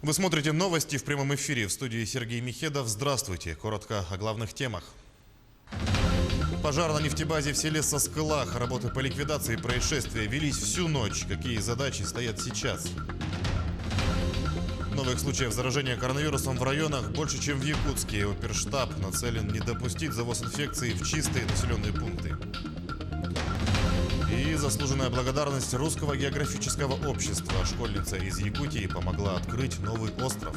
Вы смотрите новости в прямом эфире. В студии Сергей Михедов. Здравствуйте. Коротко о главных темах. Пожар на нефтебазе в селе Соскылах. Работы по ликвидации происшествия велись всю ночь. Какие задачи стоят сейчас? Новых случаев заражения коронавирусом в районах больше, чем в Якутске. Оперштаб нацелен не допустить завоз инфекции в чистые населенные пункты. И заслуженная благодарность Русского географического общества. Школьница из Якутии помогла открыть новый остров.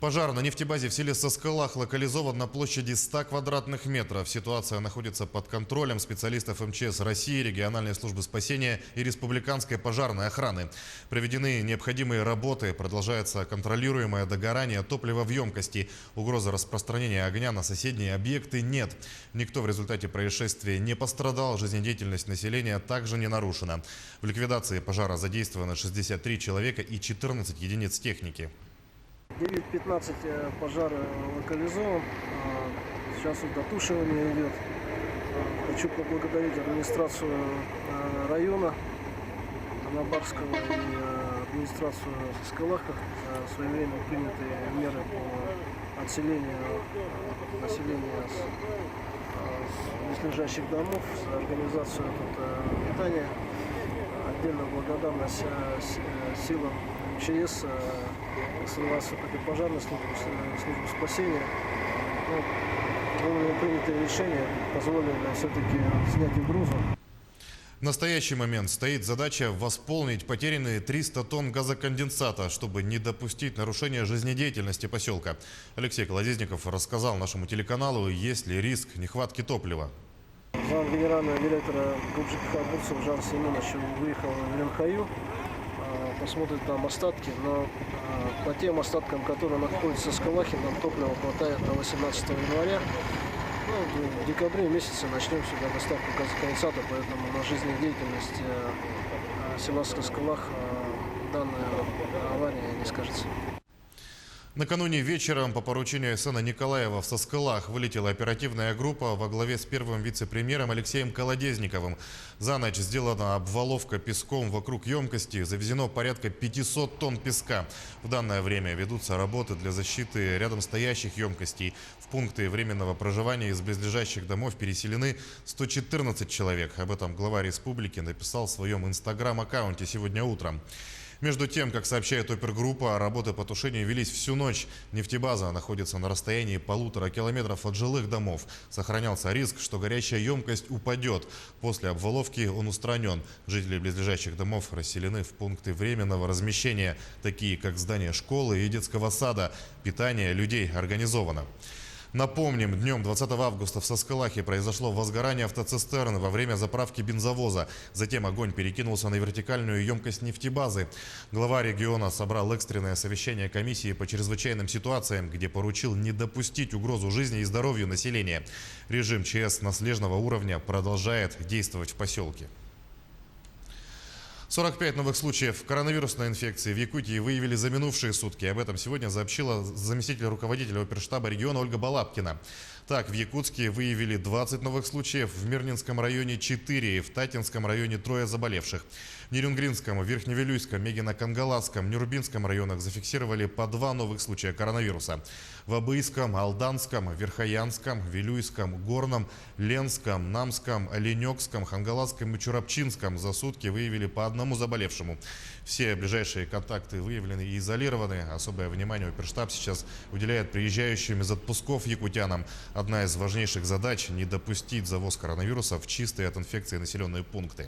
Пожар на нефтебазе в селе Соскылах локализован на площади 100 квадратных метров. Ситуация находится под контролем специалистов МЧС России, региональной службы спасения и республиканской пожарной охраны. Проведены необходимые работы, продолжается контролируемое догорание топлива в емкости. Угрозы распространения огня на соседние объекты нет. Никто в результате происшествия не пострадал, жизнедеятельность населения также не нарушена. В ликвидации пожара задействовано 63 человека и 14 единиц техники. 9:15 пожар локализован, сейчас вот дотушивание идет. Хочу поблагодарить администрацию района Анабарского и администрацию Соскылаха за своевременно принятые меры по отселению населения с близлежащих домов, за организацию питания. Отдельно благодарность силам МЧС, пожарной службы спасения. Вовремя принятые решения позволили все-таки снять угрозу. В настоящий момент стоит задача восполнить потерянные 300 тонн газоконденсата, чтобы не допустить нарушения жизнедеятельности поселка. Алексей Колодезников рассказал нашему телеканалу, есть ли риск нехватки топлива. Зам генерального директора ГУП Бурцев Жан Семенович выехал в Ленхаю, посмотрит там остатки, но по тем остаткам, которые находятся в Соскылахе, нам топлива хватает до 18 января. В декабре месяце начнем сюда доставку газоконденсата, поэтому на жизнедеятельность села Соскылах данная авария не скажется. Накануне вечером по поручению СН Николаева в Соскылах вылетела оперативная группа во главе с первым вице-премьером Алексеем Колодезниковым. За ночь сделана обваловка песком вокруг емкости, завезено порядка 500 тонн песка. В данное время ведутся работы для защиты рядом стоящих емкостей. В пункты временного проживания из близлежащих домов переселены 114 человек. Об этом глава республики написал в своем инстаграм-аккаунте сегодня утром. Между тем, как сообщает опергруппа, работы по тушению велись всю ночь. Нефтебаза находится на расстоянии 1,5 километров от жилых домов. Сохранялся риск, что горячая емкость упадет. После обваловки он устранен. Жители близлежащих домов расселены в пункты временного размещения, такие как здание школы и детского сада. Питание людей организовано. Напомним, днем 20 августа в Соскылахе произошло возгорание автоцистерны во время заправки бензовоза. Затем огонь перекинулся на вертикальную емкость нефтебазы. Глава региона собрал экстренное совещание комиссии по чрезвычайным ситуациям, где поручил не допустить угрозу жизни и здоровью населения. Режим ЧС наследного уровня продолжает действовать в поселке. 45 новых случаев коронавирусной инфекции в Якутии выявили за минувшие сутки. Об этом сегодня сообщила заместитель руководителя оперштаба региона Ольга Балабкина. Так, в Якутске выявили 20 новых случаев, в Мирнинском районе 4, в Татинском районе 3 заболевших. В Нерюнгринском, Верхневилюйском, Мегино-Кангаласском, Нюрбинском районах зафиксировали по 2 новых случая коронавируса. В Абыйском, Алданском, Верхоянском, Вилюйском, Горном, Ленском, Намском, Оленёкском, Хангаласском и Чурапчинском за сутки выявили по 1 заболевшему. Все ближайшие контакты выявлены и изолированы. Особое внимание оперштаб сейчас уделяет приезжающим из отпусков якутянам. Одна из важнейших задач – не допустить завоз коронавируса в чистые от инфекции населенные пункты.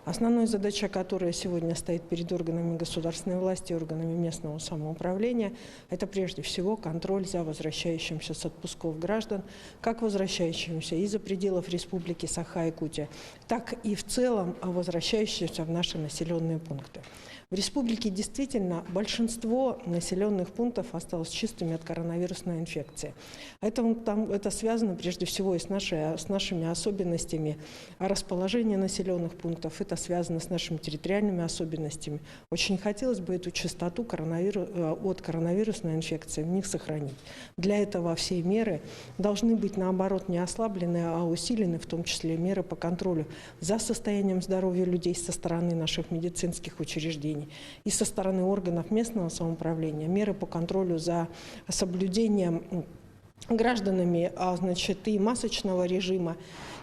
Основной задача, которая сегодня стоит перед органами государственной власти и органами местного самоуправления, это прежде всего контроль за возвращающимся с отпусков граждан, как возвращающимся из-за пределов Республики Саха-Якутия, так и в целом возвращающимся в наши населенные пункты. В республике действительно большинство населенных пунктов осталось чистыми от коронавирусной инфекции. Это связано прежде всего и с нашими особенностями расположения населенных пунктов, это связано с нашими территориальными особенностями. Очень хотелось бы эту частоту от коронавирусной инфекции в них сохранить. Для этого все меры должны быть, наоборот, не ослаблены, а усилены, в том числе меры по контролю за состоянием здоровья людей со стороны наших медицинских учреждений и со стороны органов местного самоуправления, меры по контролю за соблюдением гражданами, и масочного режима,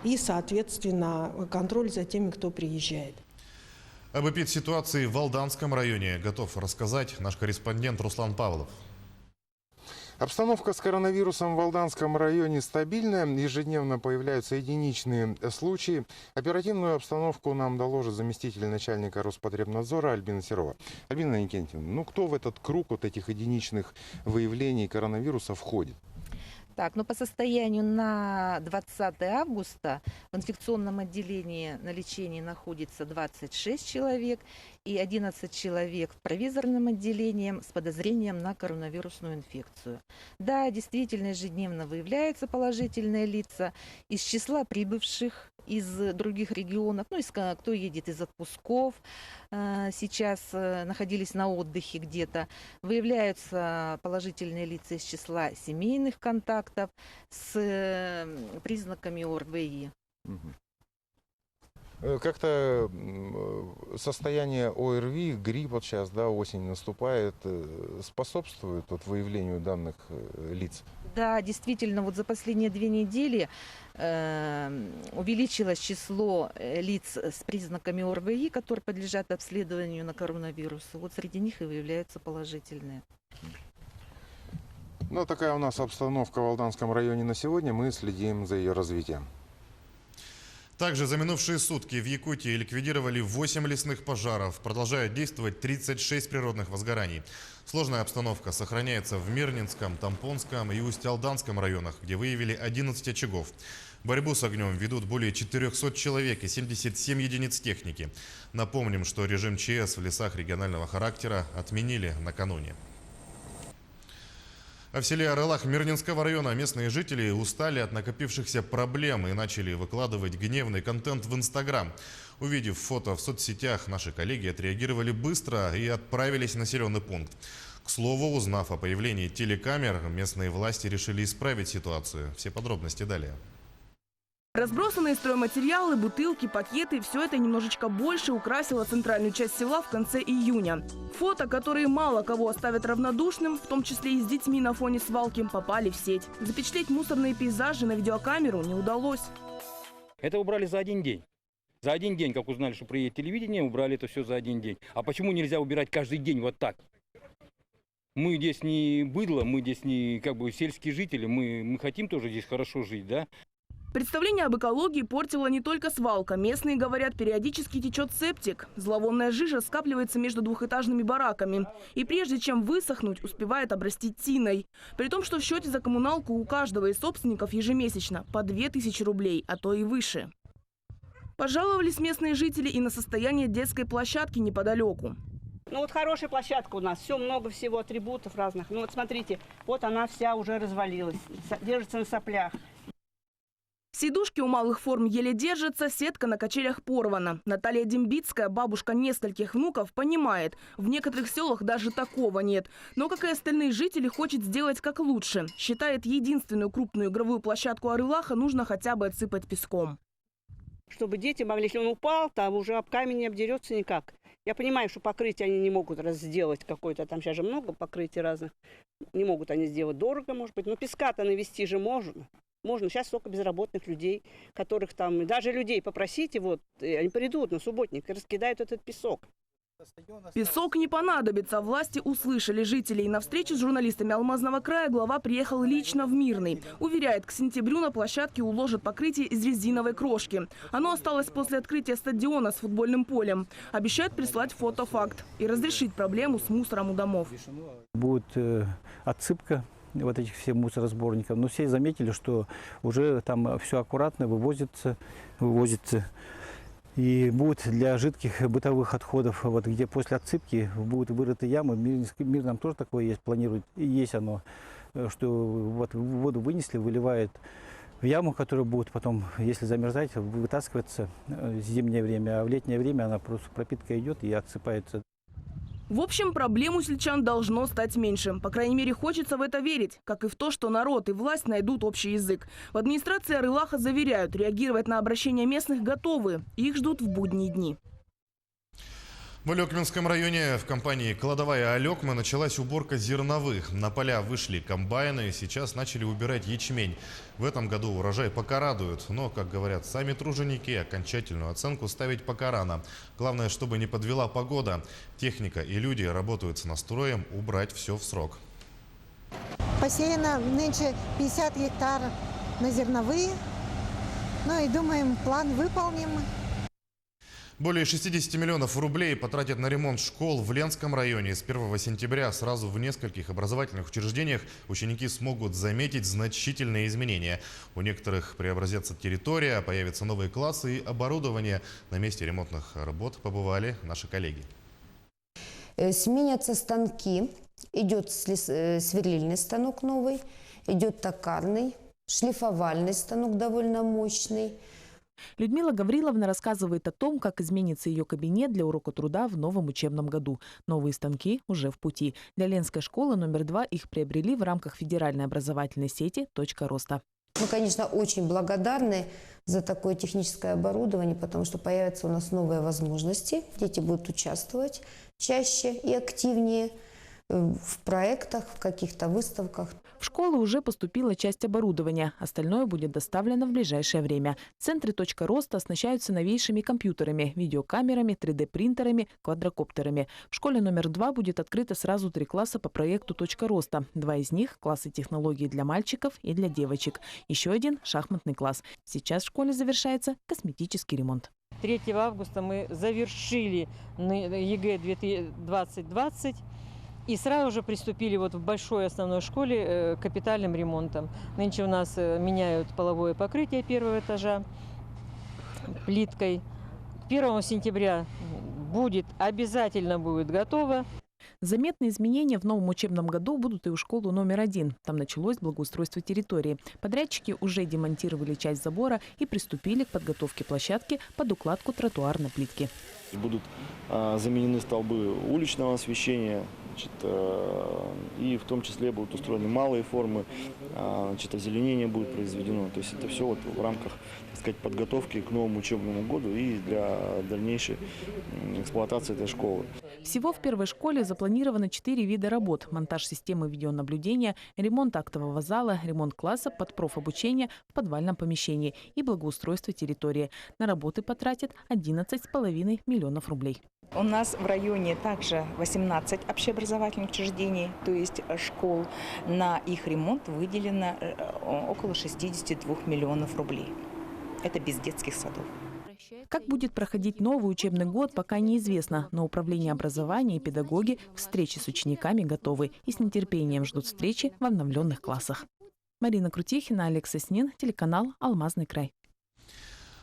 и, соответственно, контроль за теми, кто приезжает. Об эпидситуации в Алданском районе готов рассказать наш корреспондент Руслан Павлов. Обстановка с коронавирусом в Алданском районе стабильная. Ежедневно появляются единичные случаи. Оперативную обстановку нам доложит заместитель начальника Роспотребнадзора Альбина Серова. Альбина Никентьевна, кто в этот круг вот этих единичных выявлений коронавируса входит? Так, по состоянию на 20 августа в инфекционном отделении на лечении находится 26 человек и 11 человек в провизорном отделении с подозрением на коронавирусную инфекцию. Да, действительно, ежедневно выявляются положительные лица из числа прибывших из других регионов, кто едет из отпусков, сейчас находились на отдыхе где-то. Выявляются положительные лица из числа семейных контактов с признаками ОРВИ. Как-то состояние ОРВИ, грипп сейчас, осень наступает, способствует выявлению данных лиц? Да, действительно, за последние 2 недели увеличилось число лиц с признаками ОРВИ, которые подлежат обследованию на коронавирус. Среди них и выявляются положительные. Такая у нас обстановка в Алданском районе на сегодня. Мы следим за ее развитием. Также за минувшие сутки в Якутии ликвидировали 8 лесных пожаров. Продолжают действовать 36 природных возгораний. Сложная обстановка сохраняется в Мирнинском, Тампонском и Усть-Алданском районах, где выявили 11 очагов. Борьбу с огнем ведут более 400 человек и 77 единиц техники. Напомним, что режим ЧС в лесах регионального характера отменили накануне. А в селе Орлах Мирнинского района местные жители устали от накопившихся проблем и начали выкладывать гневный контент в Инстаграм. Увидев фото в соцсетях, наши коллеги отреагировали быстро и отправились в населенный пункт. К слову, узнав о появлении телекамер, местные власти решили исправить ситуацию. Все подробности далее. Разбросанные стройматериалы, бутылки, пакеты – все это немножечко больше украсило центральную часть села в конце июня. Фото, которые мало кого оставят равнодушным, в том числе и с детьми на фоне свалки, попали в сеть. Запечатлеть мусорные пейзажи на видеокамеру не удалось. Это убрали за 1 день. За 1 день, как узнали, что приедет телевидение, убрали это все за 1 день. А почему нельзя убирать каждый день вот так? Мы здесь не быдло, мы здесь не сельские жители, мы хотим тоже здесь хорошо жить, да? Представление об экологии портила не только свалка. Местные говорят, периодически течет септик. Зловонная жижа скапливается между двухэтажными бараками. И прежде чем высохнуть, успевает обрасти тиной. При том, что в счете за коммуналку у каждого из собственников ежемесячно по 2000 рублей, а то и выше. Пожаловались местные жители и на состояние детской площадки неподалеку. Хорошая площадка у нас, много всего, атрибутов разных. Смотрите, она вся уже развалилась, держится на соплях. Сидушки у малых форм еле держатся, сетка на качелях порвана. Наталья Дембицкая, бабушка нескольких внуков, понимает, в некоторых селах даже такого нет. Но, как и остальные жители, хочет сделать как лучше. Считает, единственную крупную игровую площадку Орлаха нужно хотя бы отсыпать песком. Чтобы дети могли, если он упал, там уже об камень не обдерется никак. Я понимаю, что покрытие они не могут сделать какое-то, там сейчас же много покрытий разных. Не могут они сделать дорого, может быть, но песка-то навести же можно. Можно. Сейчас столько безработных людей, которых там, даже людей попросите, они придут на субботник и раскидают этот песок. Песок не понадобится. Власти услышали жителей. На встречу с журналистами Алмазного края глава приехал лично в Мирный. Уверяет, к сентябрю на площадке уложат покрытие из резиновой крошки. Оно осталось после открытия стадиона с футбольным полем. Обещают прислать фотофакт и разрешить проблему с мусором у домов. Будет отсыпка этих всех мусоросборников. Но все заметили, что уже там все аккуратно вывозится. И будет для жидких бытовых отходов, вот где после отсыпки будут вырыты ямы. Мир нам тоже такое есть, планирует, и есть оно, что вот воду вынесли, выливает в яму, которая будет потом, если замерзать, вытаскиваться в зимнее время, а в летнее время она просто пропитка идет и отсыпается. В общем, проблем у сельчан должно стать меньше. По крайней мере, хочется в это верить, как и в то, что народ и власть найдут общий язык. В администрации Арылаха заверяют, реагировать на обращения местных готовы. Их ждут в будние дни. В Алекминском районе в компании «Кладовая Алекма» началась уборка зерновых. На поля вышли комбайны и сейчас начали убирать ячмень. В этом году урожай пока радует, но, как говорят сами труженики, окончательную оценку ставить пока рано. Главное, чтобы не подвела погода. Техника и люди работают с настроем убрать все в срок. Посеяно нынче 50 гектар на зерновые. Ну и думаем, план выполним. Более 60 миллионов рублей потратят на ремонт школ в Ленском районе. С 1 сентября сразу в нескольких образовательных учреждениях ученики смогут заметить значительные изменения. У некоторых преобразится территория, появятся новые классы и оборудование. На месте ремонтных работ побывали наши коллеги. Сменятся станки. Идет сверлильный станок новый, идет токарный, шлифовальный станок довольно мощный. Людмила Гавриловна рассказывает о том, как изменится ее кабинет для урока труда в новом учебном году. Новые станки уже в пути. Для Ленской школы номер 2 их приобрели в рамках федеральной образовательной сети «Точка роста». Мы, конечно, очень благодарны за такое техническое оборудование, потому что появятся у нас новые возможности. Дети будут участвовать чаще и активнее в проектах, в каких-то выставках. В школу уже поступила часть оборудования. Остальное будет доставлено в ближайшее время. Центры «Точка роста» оснащаются новейшими компьютерами, видеокамерами, 3D-принтерами, квадрокоптерами. В школе номер 2 будет открыто сразу 3 класса по проекту «Точка роста». 2 из них – классы технологий для мальчиков и для девочек. Еще один – шахматный класс. Сейчас в школе завершается косметический ремонт. 3 августа мы завершили ЕГЭ 2020. И сразу же приступили в большой основной школе к капитальным ремонтам. Нынче у нас меняют половое покрытие 1-го этажа плиткой. К 1 сентября обязательно будет готово. Заметные изменения в новом учебном году будут и у школы номер 1. Там началось благоустройство территории. Подрядчики уже демонтировали часть забора и приступили к подготовке площадки под укладку тротуарной плитки. Будут заменены столбы уличного освещения, и в том числе будут устроены малые формы, озеленение будет произведено. То есть это все в рамках, так сказать, подготовки к новому учебному году и для дальнейшей эксплуатации этой школы. Всего в первой школе запланировано 4 вида работ: монтаж системы видеонаблюдения, ремонт актового зала, ремонт класса под профобучение в подвальном помещении и благоустройство территории. На работы потратят 11,5 миллионов рублей. У нас в районе также 18 общеобразовательных учреждений, то есть школ. На их ремонт выделено около 62 миллионов рублей. Это без детских садов. Как будет проходить новый учебный год, пока неизвестно, но Управление образования и педагоги к встрече с учениками готовы и с нетерпением ждут встречи в обновленных классах. Марина Крутихина, Олег Соснин, телеканал «Алмазный край».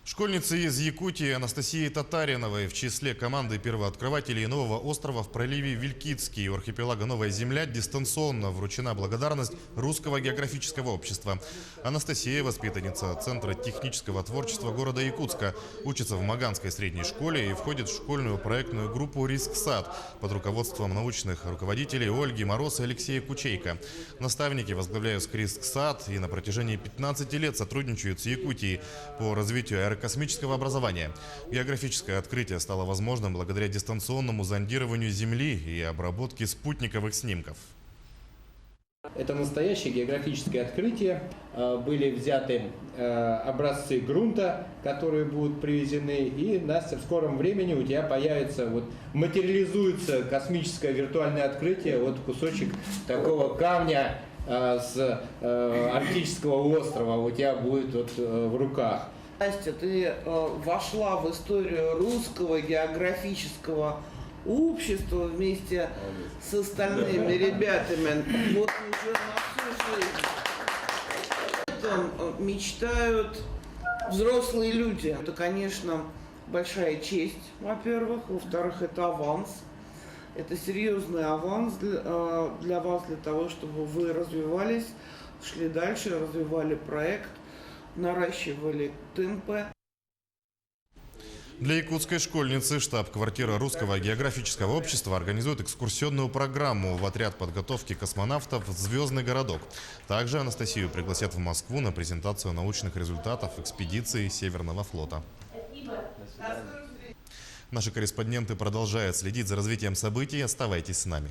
Школьницы из Якутии Анастасии Татариновой в числе команды первооткрывателей нового острова в проливе Вилькицкий у архипелага Новая Земля дистанционно вручена благодарность Русского географического общества. Анастасия – воспитанница Центра технического творчества города Якутска, учится в Маганской средней школе и входит в школьную проектную группу «Риск-сад» под руководством научных руководителей Ольги Мороз и Алексея Кучейко. Наставники возглавляют «Риск-сад» и на протяжении 15 лет сотрудничают с Якутией по развитию космического образования. Географическое открытие стало возможным благодаря дистанционному зондированию Земли и обработке спутниковых снимков. Это настоящее географическое открытие. Были взяты образцы грунта, которые будут привезены. И, Настя, в скором времени у тебя появится, материализуется космическое виртуальное открытие. Кусочек такого камня с арктического острова у тебя будет в руках. Настя, ты вошла в историю Русского географического общества вместе с остальными ребятами. Уже на всю жизнь. Об этом мечтают взрослые люди. Это, конечно, большая честь, во-первых. Во-вторых, это аванс. Это серьезный аванс для вас, для того, чтобы вы развивались, шли дальше, развивали проект, наращивали темпы. Для якутской школьницы штаб-квартира Русского географического общества организует экскурсионную программу в отряд подготовки космонавтов «Звездный городок». Также Анастасию пригласят в Москву на презентацию научных результатов экспедиции Северного флота. Наши корреспонденты продолжают следить за развитием событий. Оставайтесь с нами.